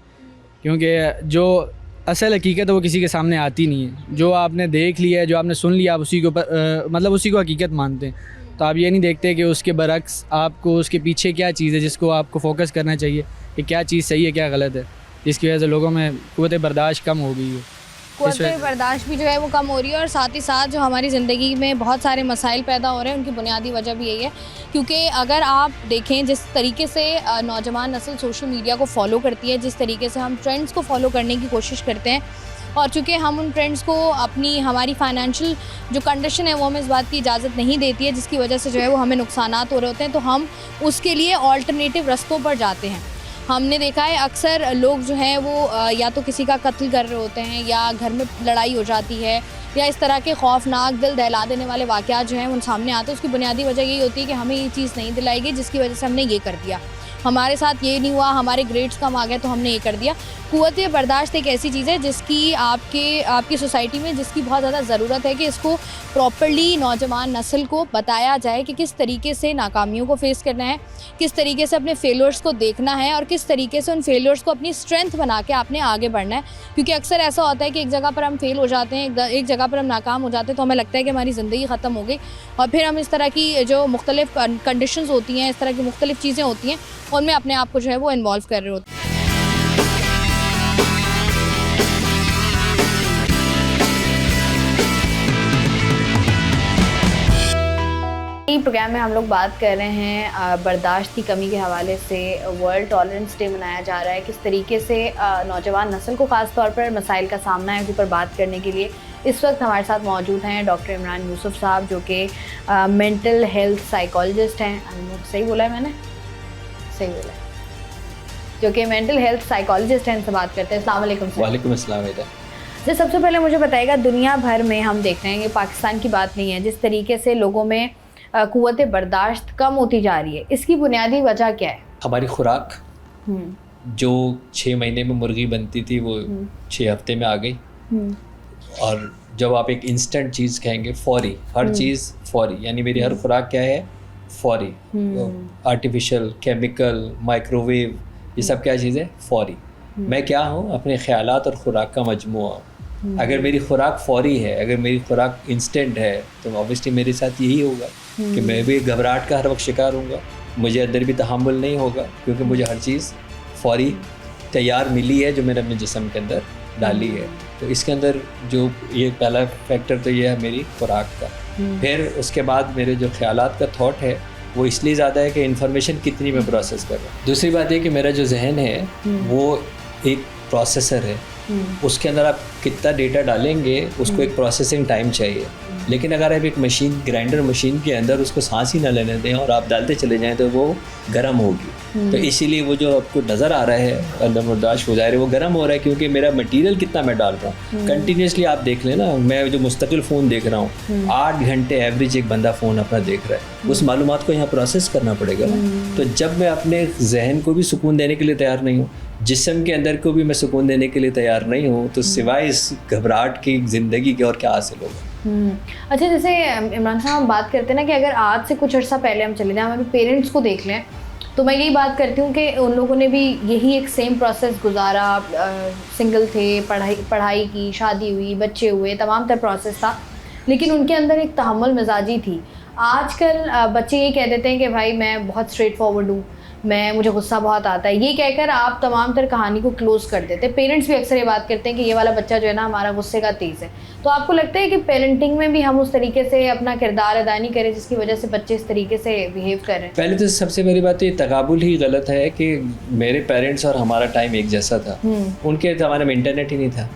क्योंकि जो असल हकीकत है वो किसी के सामने आती नहीं है। जो आपने देख लिया है, जो आपने सुन लिया, आप उसी को मतलब उसी को हकीकत मानते हैं। तो आप ये नहीं देखते कि उसके बरक्स आपको उसके पीछे क्या चीज़ है जिसको आपको फोकस करना चाहिए कि क्या चीज़ सही है, क्या गलत है, जिसकी वजह से लोगों में क़ुव्वत बर्दाश्त कम हो गई है। क़ुव्वत बर्दाश्त भी जो है वो कम हो रही है, और साथ ही साथ जो हमारी ज़िंदगी में बहुत सारे मसाइल पैदा हो रहे हैं, उनकी बुनियादी वजह भी यही है। क्योंकि अगर आप देखें जिस तरीके से नौजवान नस्ल सोशल मीडिया को फॉलो करती है, जिस तरीके से हम ट्रेंड्स को फॉलो करने की कोशिश करते हैं, और चूँकि हम उन ट्रेंड्स को हमारी फाइनेंशियल जो कंडीशन है वो हमें इस बात की इजाज़त नहीं देती है, जिसकी वजह से जो है वो हमें नुकसानात हो रहे होते हैं, तो हम उसके लिए ऑल्टरनेटिव रस्तों पर जाते हैं। हमने देखा है अक्सर लोग जो हैं वो या तो किसी का कत्ल कर रहे होते हैं, या घर में लड़ाई हो जाती है, या इस तरह के खौफनाक दिल दहला देने वाले वाक़यात जो हैं उन सामने आते हैं। उसकी बुनियादी वजह यही होती है कि हमें ये चीज़ नहीं दिलाई गई, जिसकी वजह से हमने ये कर दिया, हमारे साथ ये नहीं हुआ, हमारे ग्रेड्स कम आ गए तो हमने ये कर दिया। क़ुव्वत बर्दाश्त एक ऐसी चीज़ है जिसकी आपकी सोसाइटी में जिसकी बहुत ज़्यादा ज़रूरत है कि इसको प्रॉपर्ली नौजवान नस्ल को बताया जाए कि किस तरीके से नाकामियों को फेस करना है, किस तरीके से अपने फेलियर्स को देखना है, और किस तरीके से उन फेलियर्स को अपनी स्ट्रेंथ बना के आपने आगे बढ़ना है। क्योंकि अक्सर ऐसा होता है कि एक जगह पर हम फेल हो जाते हैं, एक जगह पर हम नाकाम हो जाते हैं, तो हमें लगता है कि हमारी ज़िंदगी ख़त्म हो गई, और फिर हम इस तरह की जो मुख्तलिफ़ कंडीशंस होती हैं, इस तरह की मुख्तलिफ़ चीज़ें होती हैं, उनमें अपने आप को जो है वो इन्वॉल्व कर रहे होते हैं। प्रोग्राम में हम लोग बात कर रहे हैं बर्दाश्त की कमी के हवाले से। वर्ल्ड टॉलरेंस डे मनाया जा रहा है, किस तरीके से नौजवान नस्ल को ख़ास तौर पर मसाइल का सामना है, उसके ऊपर बात करने के लिए इस वक्त हमारे साथ मौजूद हैं डॉक्टर इमरान यूसुफ साहब, जो कि मेंटल हेल्थ साइकोलॉजिस्ट हैं। सही बोला है मैंने? सही बोला है, जो कि मेंटल हेल्थ साइकोलॉजिस्ट हैं। इनसे बात करते हैं। अस्सलाम वालेकुम सर। वालेकुम अस्सलाम बेटा। जी, सबसे पहले मुझे बताइएगा, दुनिया भर में हम देख रहे हैं, ये पाकिस्तान की बात नहीं है, जिस तरीके से लोगों में क़ुव्वत बर्दाश्त कम होती जा रही है, इसकी बुनियादी वजह क्या है? हमारी खुराक जो 6 महीने में मुर्गी बनती थी वो 6 हफ्ते में आ गई, और जब आप एक इंस्टेंट चीज़ कहेंगे, फौरी, हर चीज़ फौरी, यानी मेरी हर खुराक क्या है? फौरी। आर्टिफिशियल, केमिकल, माइक्रोवेव, ये सब क्या चीज़ है? फौरी। मैं क्या हूँ? अपने ख्यालात और खुराक का मजमूआ। अगर मेरी खुराक फौरी है, अगर मेरी खुराक इंस्टेंट है, तो ऑब्वियसली मेरे साथ यही होगा कि मैं भी घबराहट का हर वक्त शिकार हूँगा, मुझे अंदर भी तहम्मुल नहीं होगा, क्योंकि मुझे हर चीज़ फौरी तैयार मिली है जो मैंने अपने जिस्म के अंदर डाली है। तो इसके अंदर जो ये पहला फैक्टर तो ये है मेरी खुराक का। फिर उसके बाद मेरे जो ख्यालात का थॉट है वो इसलिए ज़्यादा है कि इन्फॉर्मेशन कितनी मैं प्रोसेस कर रहा हूँ। दूसरी बात ये कि मेरा जो जहन है वो एक प्रोसेसर है, उसके अंदर आप कितना डेटा डालेंगे उसको एक प्रोसेसिंग टाइम चाहिए। लेकिन अगर आप एक मशीन, ग्राइंडर मशीन के अंदर उसको सांस ही ना लेने दें और आप डालते चले जाएं तो वो गर्म होगी। तो इसीलिए वो जो आपको नज़र आ रहा है अंदर बर्दाश्त हो जा रहा है, वो गर्म हो रहा है क्योंकि मेरा मटेरियल कितना मैं डाल रहा हूँ। कंटिन्यूसली आप देख लें ना, मैं जो मुस्तकिल फ़ोन देख रहा हूँ, 8 घंटे एवरेज एक बंदा फ़ोन अपना देख रहा है, उस मालूमात को यहाँ प्रोसेस करना पड़ेगा ना। तो जब मैं अपने जहन को भी सुकून देने के लिए तैयार नहीं हूँ, जिस्म के अंदर को भी मैं सुकून देने के लिए तैयार नहीं हूँ, तो सिवाय इस घबराहट की ज़िंदगी के और क्या हासिल होगा। अच्छा, जैसे इमरान साहब हम बात करते हैं ना कि अगर आज से कुछ अर्सा पहले हम चले जाएं, हम अभी पेरेंट्स को देख लें, तो मैं यही बात करती हूँ कि उन लोगों ने भी यही एक सेम प्रोसेस गुजारा। सिंगल थे, पढ़ाई की, शादी हुई, बच्चे हुए, तमाम तर प्रोसेस था, लेकिन उनके अंदर एक तहम्मुल मिजाजी थी। आजकल बच्चे ये कह देते हैं कि भाई मैं बहुत स्ट्रेट फॉरवर्ड हूँ, मुझे गुस्सा बहुत आता है, ये कहकर आप तमाम तर कहानी को क्लोज़ कर देते हैं। पेरेंट्स भी अक्सर ये बात करते हैं कि ये वाला बच्चा जो है ना हमारा गुस्से का तेज़ है। तो आपको लगता है कि पेरेंटिंग में भी हम उस तरीके से अपना किरदार अदा नहीं करें जिसकी वजह से बच्चे इस तरीके से बिहेव कर रहे हैं? पहले तो सबसे बड़ी बात ये तकाबुल ही गलत है कि मेरे पेरेंट्स और हमारा टाइम एक जैसा था। उनके ज़माने में इंटरनेट ही नहीं था,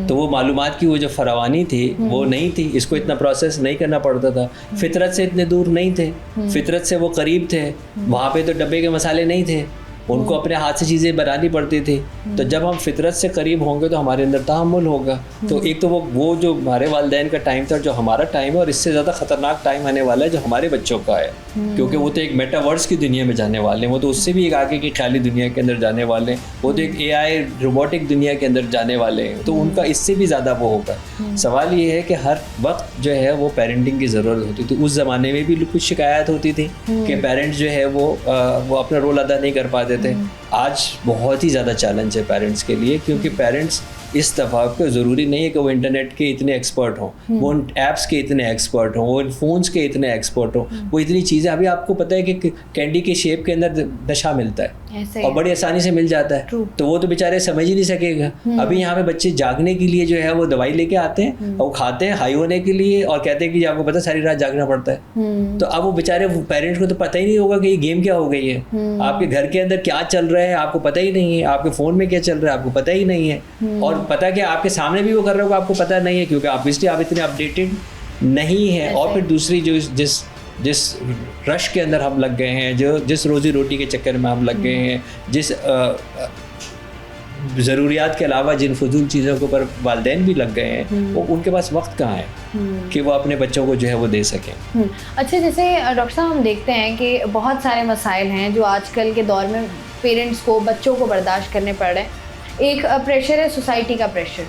तो वो मालूमात की वो जो फरावानी थी वो नहीं थी, इसको इतना प्रोसेस नहीं करना पड़ता था, फितरत से इतने दूर नहीं थे, फितरत से वो करीब थे, वहाँ पे तो डब्बे के मसाले नहीं थे, उनको अपने हाथ से चीज़ें बनानी पड़ती थी। तो जब हम फितरत से करीब होंगे तो हमारे अंदर तहम्मुल होगा। तो एक तो वो जो हमारे वालिदैन का टाइम था, जो हमारा टाइम है, और इससे ज़्यादा ख़तरनाक टाइम आने वाला है जो हमारे बच्चों का है, क्योंकि वो तो एक मेटावर्स की दुनिया में जाने वाले हैं, वो तो उससे भी एक आगे की ख्याली दुनिया के अंदर जाने वाले हैं, वो तो एक AI रोबोटिक दुनिया के अंदर जाने वाले हैं, तो उनका इससे भी ज़्यादा वो होगा। सवाल ये है कि हर वक्त जो है वो पेरेंटिंग की ज़रूरत होती थी। उस ज़माने में भी कुछ शिकायत होती थी कि पेरेंट्स जो है वो अपना रोल अदा नहीं कर पाते थे। आज बहुत ही ज़्यादा चैलेंज है पेरेंट्स के लिए, क्योंकि पेरेंट्स इस दफ़ा को ज़रूरी नहीं है कि वो इंटरनेट के इतने एक्सपर्ट हों, वो उन ऐप्स के इतने एक्सपर्ट हों, वो इन फ़ोन्स के इतने एक्सपर्ट हों, वो इतनी चीज़ें। अभी आपको पता है कि कैंडी के शेप के अंदर नशा मिलता है और बड़ी आसानी से मिल जाता है, तो वो तो बेचारे समझ ही नहीं सकेगा। अभी यहाँ पे बच्चे जागने के लिए जो है वो दवाई लेके आते हैं और वो खाते हैं हाई होने के लिए, और कहते हैं कि आपको पता है सारी रात जागना पड़ता है। तो अब वो बेचारे पेरेंट्स को तो पता ही नहीं होगा कि ये गेम क्या हो गई है, आपके घर के अंदर क्या चल रहा है आपको पता ही नहीं है, आपके फ़ोन में क्या चल रहा है आपको पता ही नहीं है, और पता कि आपके सामने भी वो कर रहे हो आपको पता नहीं है, क्योंकि ऑब्वियसली आप इतने अपडेटेड नहीं है। और फिर दूसरी जो जिस रश के अंदर हम लग गए हैं, जिस रोज़ी रोटी के चक्कर में हम लग गए हैं, जिस ज़रूरियात के अलावा जिन फजूल चीज़ों के ऊपर वालिदैन भी लग गए हैं, वो उनके पास वक्त कहाँ है कि वो अपने बच्चों को जो है वो दे सकें। अच्छा, जैसे डॉक्टर साहब हम देखते हैं कि बहुत सारे मसाइल हैं जो आजकल के दौर में पेरेंट्स को, बच्चों को बर्दाश्त करने पड़ रहे हैं। एक प्रेशर है सोसाइटी का प्रेशर,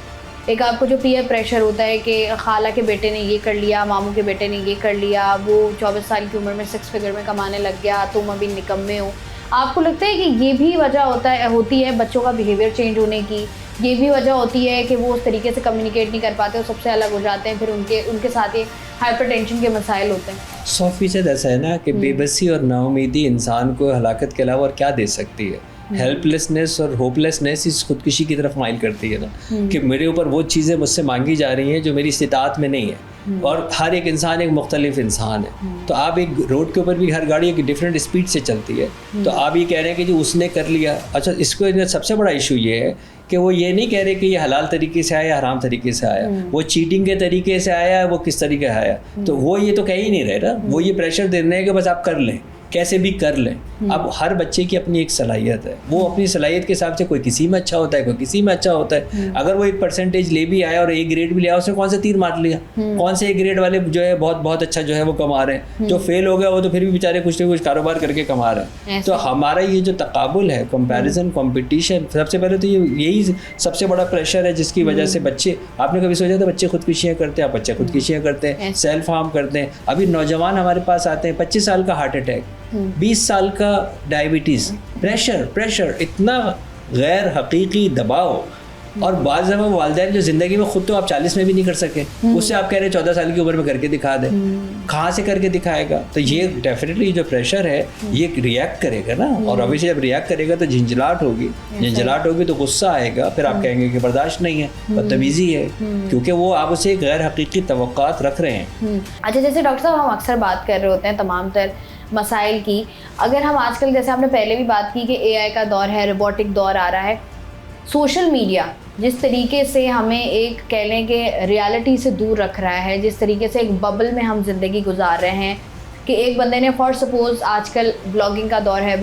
एक आपको जो पीयर प्रेशर होता है कि खाला के बेटे ने ये कर लिया, मामू के बेटे ने ये कर लिया, वो 24 साल की उम्र में 6 फिगर में कमाने लग गया, तुम अभी निकम्मे हो। आपको लगता है कि ये भी वजह होती है बच्चों का बिहेवियर चेंज होने की, ये भी वजह होती है कि वो उस तरीके से कम्युनिकेट नहीं कर पाते और सबसे अलग हो जाते हैं, फिर उनके साथ ये हाइपरटेंशन के मसाइल होते हैं? 100% ऐसा है ना कि बेबसी और नाउमीदी इंसान को हलाकत के अलावा और क्या दे सकती है। हेल्पलेसनेस और होपलेसनेस इस खुदकुशी की तरफ माइल करती है ना, कि मेरे ऊपर वो चीज़ें मुझसे मांगी जा रही हैं जो मेरी इस्तिताअत में नहीं है, और हर एक इंसान एक मुख्तलिफ इंसान है। तो आप एक रोड के ऊपर भी हर गाड़ी एक डिफरेंट स्पीड से चलती है, तो आप ये कह रहे हैं कि जो उसने कर लिया। अच्छा, इसको सबसे बड़ा इशू ये है कि वो ये नहीं कह रहे कि ये हलाल तरीके से आया या हराम तरीके से आया, वो चीटिंग के तरीके से आया, वो किस तरीके से आया, तो वो ये तो कह ही नहीं रहे ना, वो ये प्रेशर दे रहे हैं कि बस आप कर लें, कैसे भी कर लें। अब हर बच्चे की अपनी एक सलाहियत है, वो अपनी सलाहियत के हिसाब से कोई किसी में अच्छा होता है, कोई किसी में अच्छा होता है। अगर वो एक परसेंटेज ले भी आया और A ग्रेड भी लिया, उसने कौन से तीर मार लिया, कौन से A ग्रेड वाले जो है बहुत बहुत अच्छा जो है वो कमा रहे हैं, जो फेल हो गया वो तो फिर भी बेचारे कुछ ना कुछ कारोबार करके कमा रहे हैं। तो हमारा ये जो तकाबुल है, कंपैरिजन, कंपटीशन, सबसे पहले तो यही सबसे बड़ा प्रेशर है जिसकी वजह से बच्चे, आपने कभी सोचा था बच्चे खुदकुशियाँ करते हैं? बच्चे खुदकुशियाँ करते हैं, सेल्फ हार्म करते हैं। अभी नौजवान हमारे पास आते हैं, 25 साल का हार्ट अटैक, 20 साल का डायबिटीज़, प्रेशर, इतना गैर हकीकी दबाव। और बाद में वालिदैन जो ज़िंदगी में खुद तो आप 40 में भी नहीं कर सके, उससे आप कह रहे हैं 14 साल की उम्र में करके दिखा दे, कहाँ से करके दिखाएगा? तो ये डेफिनेटली जो प्रेशर है ये रिएक्ट करेगा ना, और अभी से जब रिएक्ट करेगा तो झंझलाहट होगी तो गुस्सा आएगा, फिर आप कहेंगे कि बर्दाश्त नहीं है, बदतमीज़ी है, क्योंकि वो आप उसे गैर हकीकी तवक्कात रख रहे हैं। अच्छा, जैसे डॉक्टर साहब हम अक्सर बात कर रहे होते हैं तमाम तर मसाइल की, अगर हम आजकल, जैसे आपने पहले भी बात की कि AI का दौर है, रोबोटिक दौर आ रहा है, सोशल मीडिया जिस तरीके से हमें एक कह लें कि रियलिटी से दूर रख रहा है, जिस तरीके से एक बबल में हम ज़िंदगी गुजार रहे हैं, कि एक बंदे ने फॉर सपोज़ आजकल ब्लॉगिंग का दौर है,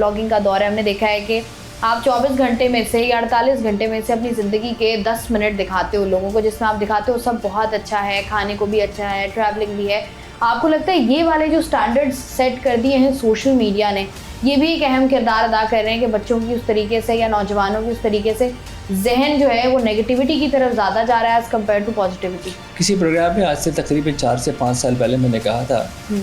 हमने देखा है कि आप 24 घंटे में से या 48 घंटे में से अपनी ज़िंदगी के 10 मिनट दिखाते हो लोगों को, जिसमें आप दिखाते हो सब बहुत अच्छा है, खाने को भी अच्छा है, ट्रैवलिंग भी है। आपको लगता है ये वाले जो स्टैंडर्ड्स सेट कर दिए हैं सोशल मीडिया ने, ये भी एक अहम किरदार अदा कर रहे हैं कि बच्चों की उस तरीके से या नौजवानों की उस तरीके से जहन जो है वो नेगेटिविटी की तरफ ज़्यादा जा रहा है एज़ कम्पेयर टू पॉजिटिविटी? किसी प्रोग्राम में आज से तकरीबन 4 से 5 साल पहले मैंने कहा था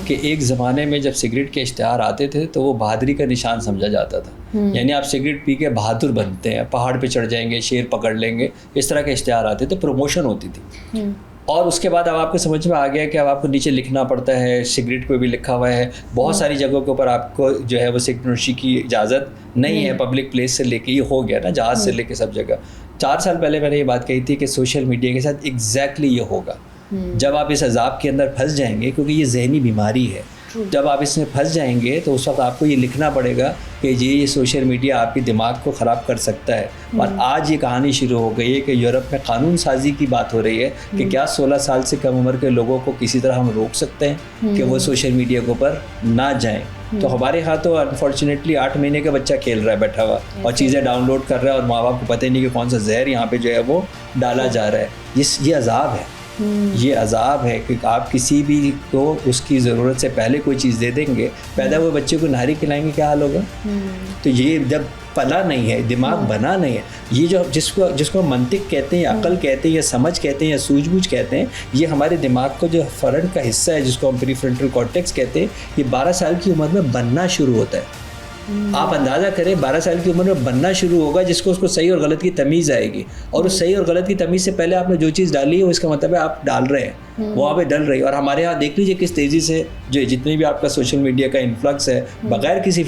कि एक ज़माने में जब सिगरेट के इश्तिहार आते थे तो वो बहादुरी का निशान समझा जाता था, यानी आप सिगरेट पी के बहादुर बनते हैं, पहाड़ पे चढ़ जाएंगे, शेर पकड़ लेंगे, इस तरह के इश्तिहार आते थे, प्रमोशन होती थी। और उसके बाद अब आपको समझ में आ गया कि अब आपको नीचे लिखना पड़ता है, सिगरेट पे भी लिखा हुआ है, बहुत सारी जगहों के ऊपर आपको जो है वो सिगरेट नोशी की इजाज़त नहीं है, पब्लिक प्लेस से लेके, ये हो गया ना, जहाज़ से लेके सब जगह। 4 साल पहले मैंने ये बात कही थी कि सोशल मीडिया के साथ एग्जैक्टली ये होगा, जब आप इस अजाब के अंदर फंस जाएंगे, क्योंकि ये जहनी बीमारी है। जब आप इसमें फंस जाएंगे तो उस वक्त आपको ये लिखना पड़ेगा कि ये सोशल मीडिया आपके दिमाग को ख़राब कर सकता है। और आज ये कहानी शुरू हो गई है कि यूरोप में कानून साजी की बात हो रही है कि क्या 16 साल से कम उम्र के लोगों को किसी तरह हम रोक सकते हैं कि वो सोशल मीडिया के ऊपर ना जाएं। तो हमारे यहाँ तो अनफॉर्चुनेटली 8 महीने का बच्चा खेल रहा है बैठा हुआ और चीज़ें डाउनलोड कर रहा है और माँ बाप को पता ही नहीं कि कौन सा जहर यहाँ पे जो है वो डाला जा रहा है। ये अजाब है, ये अजाब है कि आप किसी भी को उसकी ज़रूरत से पहले कोई चीज़ दे देंगे, पैदा हुए बच्चे को नारी खिलाएंगे, क्या हाल होगा। तो ये जब पला नहीं है, दिमाग बना नहीं है, ये जो जिसको मंतिक कहते हैं, अकल कहते हैं, या समझ कहते हैं, या सूझबूझ कहते हैं, ये हमारे दिमाग को जो फ्रंट का हिस्सा है जिसको हम प्रीफ्रंटल कॉर्टेक्स कहते हैं, ये 12 साल की उम्र में बनना शुरू होता है। आप अंदाज़ा करें 12 साल की उम्र में बनना शुरू होगा, जिसको उसको सही और गलत की तमीज़ आएगी। और उस सही और गलत की तमीज़ से पहले आपने जो चीज़ डाली है वो इसका मतलब है आप डाल रहे हैं, वो वहाँ पे डल रही है। और हमारे यहाँ देख लीजिए किस तेज़ी से जो जितनी भी आपका सोशल मीडिया का इन्फ्लक्स है बगैर किसी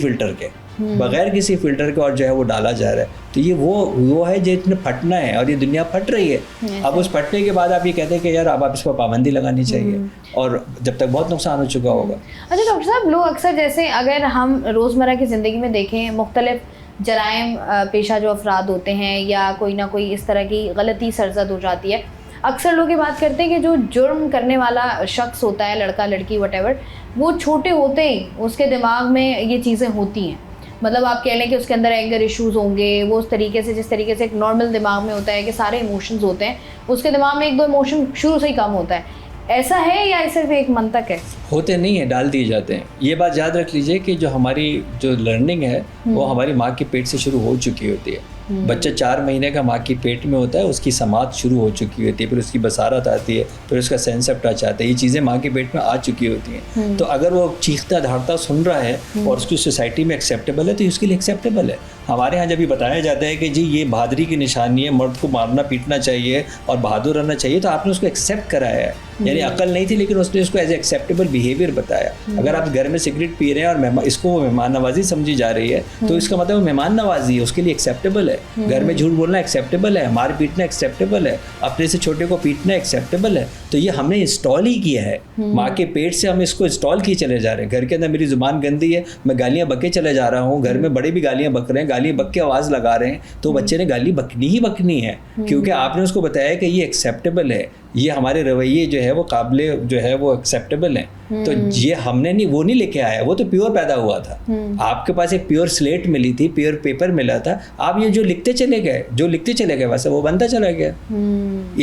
फ़िल्टर के और जो है वो डाला जा रहा है। तो ये वो है जो इतने फटना है और ये दुनिया फट रही है। अब उस फटने के बाद आप ये कहते हैं कि यार अब आप इस पर पाबंदी लगानी चाहिए, और जब तक बहुत नुकसान हो चुका होगा। अच्छा डॉक्टर साहब, लोग अक्सर जैसे अगर हम रोज़मर्रा की ज़िंदगी में देखें, मुख्तलिफ जराइम पेशा जो अफराद होते हैं या कोई ना कोई इस तरह की गलती सरजद हो जाती है, अक्सर लोग ये बात करते हैं कि जो जुर्म करने वाला शख्स होता है, लड़का लड़की वटेवर, वो छोटे होते ही उसके दिमाग में ये चीज़ें होती हैं। मतलब आप कह लें कि उसके अंदर एंगर इश्यूज़ होंगे, वो उस तरीके से जिस तरीके से एक नॉर्मल दिमाग में होता है कि सारे इमोशंस होते हैं, उसके दिमाग में 1-2 इमोशन शुरू से ही कम होता है। ऐसा है या सिर्फ एक मंतक है? होते नहीं है, डाल दिए जाते हैं। ये बात याद रख लीजिए कि जो हमारी जो लर्निंग है वो हमारी माँ के पेट से शुरू हो चुकी होती है। बच्चा 4 महीने का माँ की पेट में होता है, उसकी समात शुरू हो चुकी होती है, फिर उसकी बसारत आती है, फिर उसका सेंस ऑफ टच आता है। ये चीज़ें माँ के पेट में आ चुकी होती हैं। तो अगर वो चीखता धाड़ता सुन रहा है और उसकी सोसाइटी में एक्सेप्टेबल है तो उसके लिए एक्सेप्टेबल है। हमारे यहाँ जब ये बताया जाता है कि जी ये बहादुरी की निशानी है, मर्द को मारना पीटना चाहिए और बहादुर रहना चाहिए, तो आपने उसको एक्सेप्ट कराया है। यानी अकल नहीं थी लेकिन उसने उसको एज एक्सेप्टेबल बिहेवियर बताया। अगर आप घर में सिगरेट पी रहे हैं और इसको वो मेहमान नवाजी समझी जा रही है तो इसका मतलब मेहमान नवाजी है, उसके लिए एक्सेप्टेबल है। घर में झूठ बोलना एक्सेप्टेबल है, मार पीटना एक्सेप्टेबल है, अपने से छोटे को पीटना एक्सेप्टेबल है। तो ये हमने इंस्टॉल ही किया है, माँ के पेट से हम इसको इंस्टॉल किए चले जा रहे हैं। घर के अंदर मेरी ज़ुबान गंदी है, मैं गालियाँ बके चले जा रहा हूँ, घर में बड़े भी गालियाँ बक रहे हैं, गालियाँ बक के आवाज़ लगा रहे हैं, तो बच्चे ने गाली बकनी ही बकनी है, क्योंकि आपने उसको बताया कि ये एक्सेप्टेबल है, ये हमारे रवैये जो है वो काबिले जो है वो एक्सेप्टेबल हैं। तो ये हमने वो नहीं लेके आया, वो तो प्योर पैदा हुआ था। आपके पास एक प्योर स्लेट मिली थी, प्योर पेपर मिला था, आप ये जो लिखते चले गए वैसे वो बनता चला गया।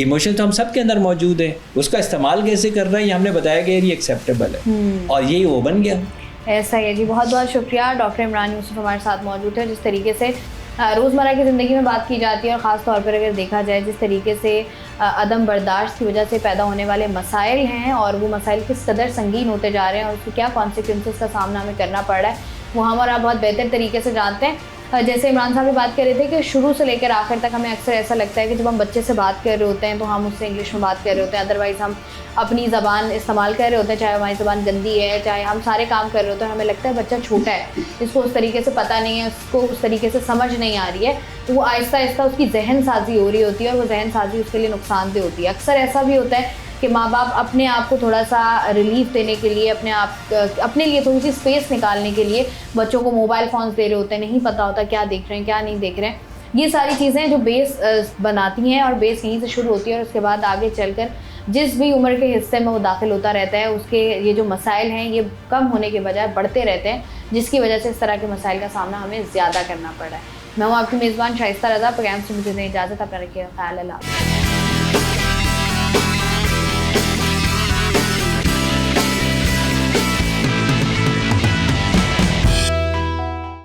इमोशन तो हम सब के अंदर मौजूद है, उसका इस्तेमाल कैसे कर रहे हैं ये हमने बताया कि ये एक्सेप्टेबल है और यही वो बन गया। ऐसा ही है जी। बहुत बहुत शुक्रिया। डॉक्टर इमरान यूसुफ हमारे साथ मौजूद है। जिस तरीके से रोज़मर्रा की ज़िंदगी में बात की जाती है और ख़ास तौर पर अगर देखा जाए जिस तरीके से अदम बर्दाश्त की वजह से पैदा होने वाले मसाइल हैं और वो मसाइल किस कदर संगीन होते जा रहे हैं और उसके क्या कॉन्सिक्वेंसेस का सामना हमें करना पड़ रहा है, वो हम और आप बहुत बेहतर तरीके से जानते हैं। जैसे इमरान साहब भी बात कर रहे थे कि शुरू से लेकर आखिर तक हमें अक्सर ऐसा लगता है कि जब हम बच्चे से बात कर रहे होते हैं तो हम उससे इंग्लिश में बात कर रहे होते हैं, अदरवाइज़ हम अपनी ज़बान इस्तेमाल कर रहे होते हैं, चाहे हमारी ज़बान गंदी है, चाहे हम सारे काम कर रहे होते हैं, हमें लगता है बच्चा छोटा है, इसको उस तरीके से पता नहीं है, उसको उस तरीके से समझ नहीं आ रही है, तो वो आहिस्ता आहिस्ता उसकी जहन साजी हो रही होती है और वो जहन साजी उसके लिए नुकसानदेह होती है। अक्सर ऐसा भी होता है कि माँ बाप अपने आप को थोड़ा सा रिलीफ देने के लिए, अपने लिए थोड़ी सी स्पेस निकालने के लिए बच्चों को मोबाइल फ़ोन्स दे रहे होते हैं, नहीं पता होता क्या देख रहे हैं क्या नहीं देख रहे हैं। ये सारी चीज़ें जो बेस बनाती हैं और बेस यहीं से शुरू होती है और उसके बाद आगे चलकर जिस भी उम्र के हिस्से में वो दाखिल होता रहता है उसके ये जो मसाइल हैं ये कम होने के बजाय बढ़ते रहते हैं, जिसकी वजह से इस तरह के मसाइल का सामना हमें ज़्यादा करना पड़ रहा है। मैं हूँ आपकी मेज़बान शाइस्ता रज़ा। प्रोग्राम से मुझे इजाज़त, अपना रखिएगा ख्याल। अल्लाह।